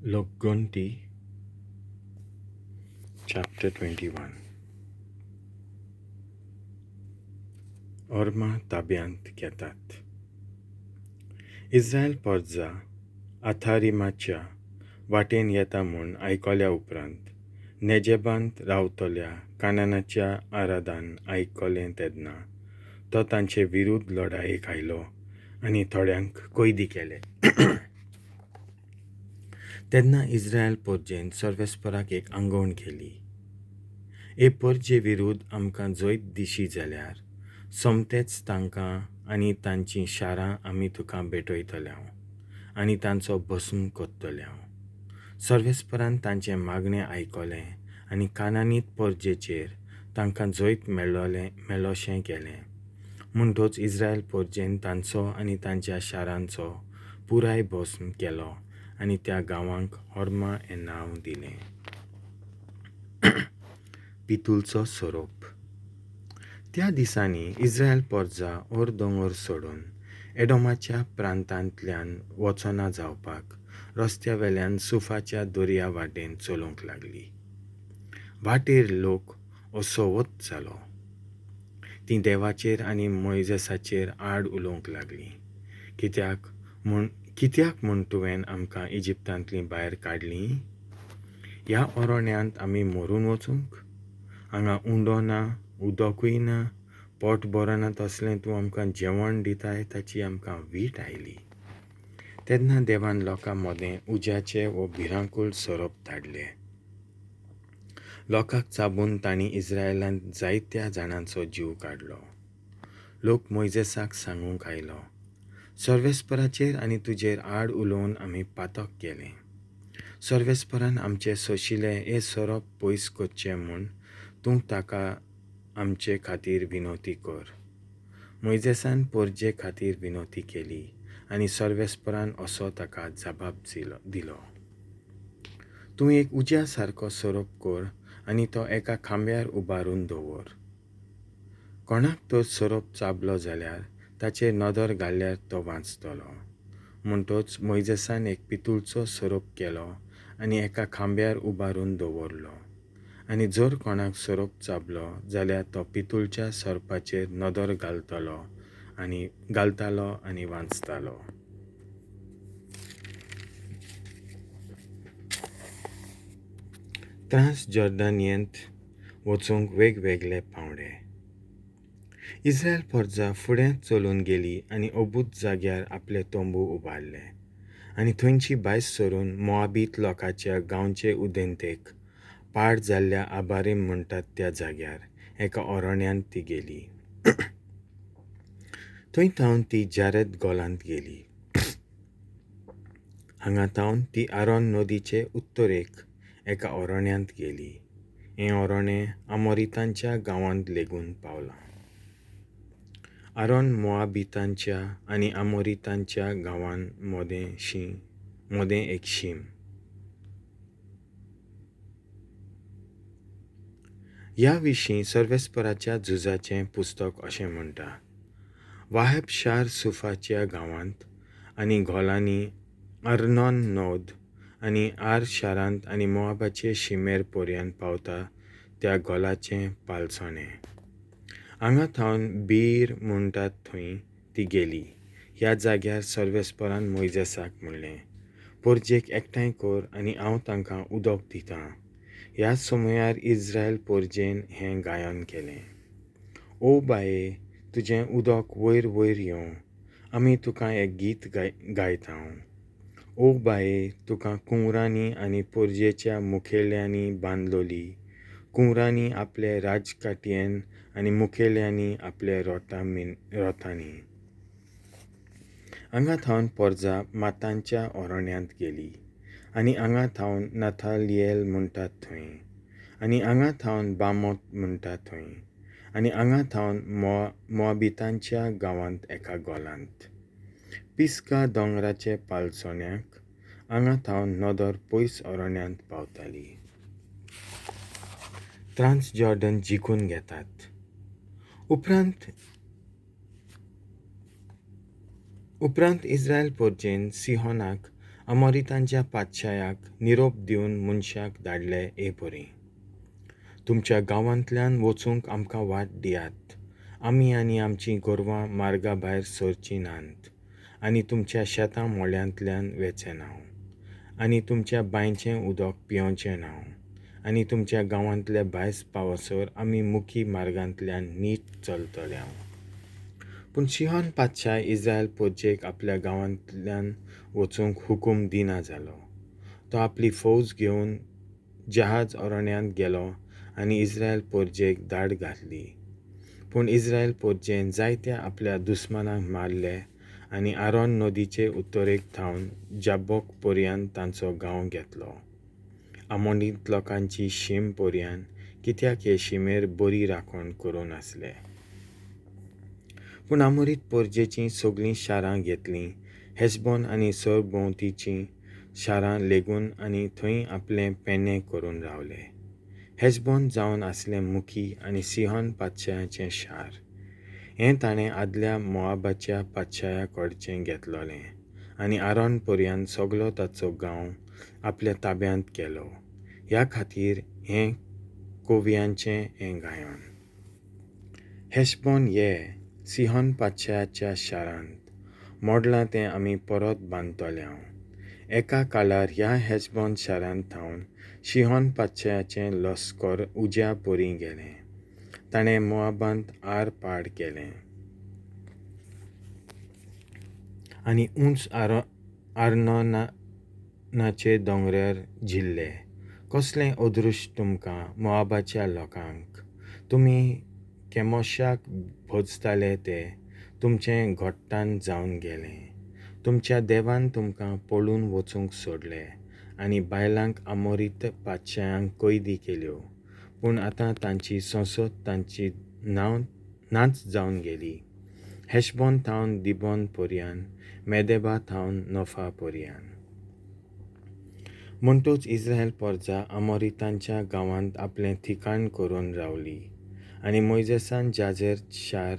Lokgontti, chapter 21. Horma tabeant ghetat. Israel पोरजा आथारिमाच्या वाटेन येता म्हूण आयकल्या उपरांत नेजेबांत रावतल्या कानानाच्या आराधान आयकलें तेन्ना तो तांचे विरुद्ध लढायेक आयलो आनी थोड्यांक कैदी केले. तेन्ना इस्रायल पोरजेन सर्वेस्पराक एक आंगवण केली. हे पोरजे विरुद्ध आमकां जैत दिशी जाल्यार सोमतेच तांकां आनी तांचीं शारां आमी तुका भेटयतल्यांव आनी तांचो भस्म कोत्तल्यांव. सर्वेस्परान तांचें मागणें आयकलें आनी कानानीत पोरजेचेर तांकां जैत मेळ्ळोशें केलें. म्हणटच इस्रायल पोरजेन तांचो आनी तांच्या शारांचो पुराय भस्म केलो आनी त्या गांवांक होर्मा हें नांव दिलें. पितूलचो सोरोप. त्या दिसांनी इस्रायल पोरजा ओर दोंगर सोडून एडोमाच्या प्रांतांतल्यान वचना जावपाक रस्त्या वेल्यान सुफाच्या दर्या वाटेन चलूंक लागली. वाटेर लोक असो वत जालो. ती देवाचेर आनी मोइजेसाचेर आड उलोवंक लागली. कित्याक म्हूण तुवें आमकां इजिप्तांतलीं भायर काडलीं? ह्या ओरोण्यांत आमी मरून वचूंक? हांगा उंडो ना, उदकूय ना, पोट भरना तसलें तूं आमकां जेवण दिताय ताची आमकां वीट आयली. तेन्ना देवान लोकां मदें उज्याचें वो भिरांकूळ sorop धाडलें. लोकांक चाबून तांणी इस्रायलांत जायत्या जाणांचो जीव काडलो. लोक मोइजेसाक सांगूंक आयलो, सर्वेस्पराचेर आनी तुजेर आड उलोवन आमी पातक केलें. सर्वेस्परान आमचे सोशिले हे sorop पोis कोरचे म्हूण तूं ताका आमचे खातीर विनोती कर. मोइजेसान पोरजे खातीर विनोती केली आनी सर्वेस्परान असो ताका जबाब दिलो. तूं एक ujea-sarko sorop कर आनी तो एका खांब्यार उबारून दवर. कोणाक तो sorop चाबलो जाल्यार ताचेर नदर घाल्यार तो वाचतलो. म्हणटच मोइजेसान एक पितूलचो sorop केलो आनी एका खांब्यार उबारून दवरलो. आनी जर कोणाक sorop चाबलो जाल्यार तो पितूलच्या सोरपाचेर नदर घालतालो आनी वाचतालो. जॉर्दानियेंत वचूंक वेगवेगळे पावंडे. इस्रायल पोरजा फुडें चलून गेली आनी ओबूत जाग्यार आपले तोंबू उबारले आनी थंयची भायस सरून मोआबीत लोकांच्या गांवचे उदेंतेक पाड जाल्ल्या आबारीम म्हणटात त्या जाग्यार एका ओरोण्यांत ती गेली. थंय थावन ती जारेद गोलांत गेली. हांगा थावन ती आरोन नदीचे उत्तरेक एका ओरोण्यांत गेली. हें ओरोणें आमोरितांच्या गांवांत लेगून पावलां. आरोन मोआबितांच्या आनी आमोरितांच्या गांवां मोदें एक शीम. ह्या विशीं सर्वेस्पराच्या झुजाचें पुस्तक अशें म्हणटा. वाहेब शार सुफाच्या गांवांत आनी घोलांनी अर्नोन नोद आनी आर शारांत आनी मोआबाचे शिमेर पर्यंत पावता त्या गोलाचें पालसोणें. हांगा थावन बीर म्हणटात थंय ती गेली. ह्या जाग्यार सर्वेस्परान मोइजेसाक म्हणलें, पोरजेक एकठांय कर आनी हांव तांकां उदक दितां. ह्या समयार इस्रायल पोरजेन हें गायन केलें. ओ बाये, तुजें उदक वयर वयर येवं, आमी तुका एक गीत गायतांव. ओ बाये, तुका कुंवरांनी आनी पोरजेच्या मुखेल्यांनी बांदलोली, कुंवरांनी आपले राजकाटयेन आनी मुखेल्यांनी आपले रोतांनी. हांगा थावन पोरजा मातांच्या ओरोण्यांत गेली आनी हांगा थावन नाथालियेल म्हणटात थंय आनी हांगा थावन बामोत म्हणटात थंय आनी हांगा थावन मोआबितांच्या गांवांत एका गोलांत. पिस्का दोंगराचे पालसोण्याक हांगा थावन नदर पयस ओरोण्यांत पावताली. जॉर्डन जिखून घेतात. उपरांत इस्रायल पोरजेन सिहोनाक अमोरितांच्या पातशायाक निरोप दिवन मनशाक धाडले हे बरी. तुमच्या गांवांतल्यान वचूंक आमकां वाट दियात. आमी आनी आमचीं गोरवां मार्गा भायर सरचीं नात, आनी तुमच्या शेतां मोळ्यांतल्यान वेचे नाव, आनी तुमच्या बांयचें उदक पिवचें नाव, आनी तुमच्या गांवांतले भायस पावसर आमी मुखी मार्गांतल्यान नीट चलतले. पूण सिहोन पातशाय इस्रायल पोरचेक आपल्या गांवांतल्यान वचूंक हुकूम दिना जालो. तो आपली फौज घेवन जहाज अरण्यांत गेलो आनी इस्रायल पोरचेक धाड घातली. पूण इस्रायल पोरचेन जायत्या आपल्या दुस्मानांक मारले आनी आरोन नदीचे उत्तरेक थावन जाब्बोक पर्यंत तांचो गांव घेतलो. आमोनीत लोकांची शीम पर्यंत, कित्याक हे शीमेर बरी राखण करून आसले. पूण आमोरीत पोरचेचीं सगळीं शारां घेतलीं, हेशबोन आनी सरभोंवतीचीं शारां लेगून, आनी थंय आपले पेने करून रावले. हेशबोन जावन आसलें मुखी आनी सिहोन पातशायाचें शार. हें ताणें आदल्या मोआबाच्या पातशाया कडचें घेतलोलें, आनी आरोन पर्यंत सगलो ताचो गांव आपल्या ताब्यांत केलो. ह्या खातीर हें कोवयांचें हें गायन. हेशबोन हे सिहोन पातशायाच्या शारांत मोडलां तें आमी परत बांदतले. एका काळार ह्या हेशबोन शारांत थावन सिहोन पातशायाचें लस्कर उज्या पोरी गेलें. ताणें मोआबांत आर पाड केलें आनी उंच आर्नोनाचे दोंगरार झिल्ले. कसलें अदृश्ट तुमकां मोआबाच्या लोकांक! तुमी केमोशाक भोजताले ते तुमचें घोट्टान जावन गेलें. तुमच्या देवान तुमकां पळून वचूंक सोडलें आनी बायलांक आमोरीत पातशायांक कैदी केल्यो. पूण आतां तांची संसद तांची नाच जावन गेली. हेशबोन थावन दिबोन पर्यंत, मेदेबा थावन नोफा पर्यंत. म्हणटूच इस्रायल पोरजा आमोरितांच्या गांवांत आपलें ठिकाण करून रावली, आनी मोइजेसान जाजेर शार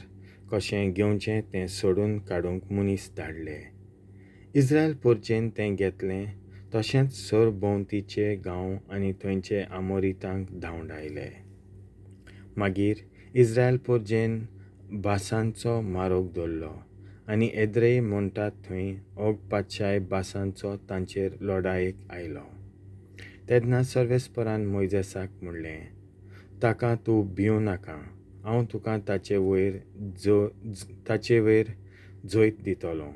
कशें घेवचें तें सोडून काडूंक मनीस धाडले. इस्रायल पोरचेन तें घेतलें तशेंच सरभोंवतीचे गांव आनी थंयचे आमोरितांक धांवडायले. मागीर इस्रायल पोरचेन बासांचो मारोग दवरलो, आनी एद्रेय म्हणटात थंय ओग पातशाय बासांचो तांचेर लढायेक आयलो. तेन्ना सर्वेस्परान मोइजेसाक म्हणलें, ताका तूं भिवूं नाका, हांव तुका ताचे वयर जैत दितलों.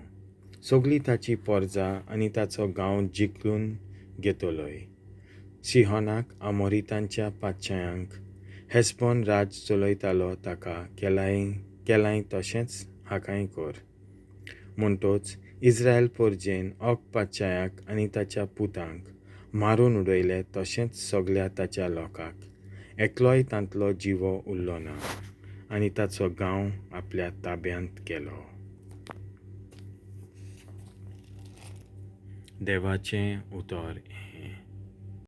सगळीं ताची पोरजां आनी ताचो गांव जिखून घेतलोय. सिहोनाक आमोरितांच्या पातशायांक हेशबोन राज चलयतालो ताका केलाय तशेंच हाकाय कर. म्हणटूच इस्रायल पोरचेन ओग पातशायाक आनी ताच्या पुतांक मारून उडयले तशेंच सगल्या ताच्या लोकांक. एकलोय तांतलो जिवो उरलो ना, आनी ताचो गांव आपल्या ताब्यांत केलो. देवाचें उतर.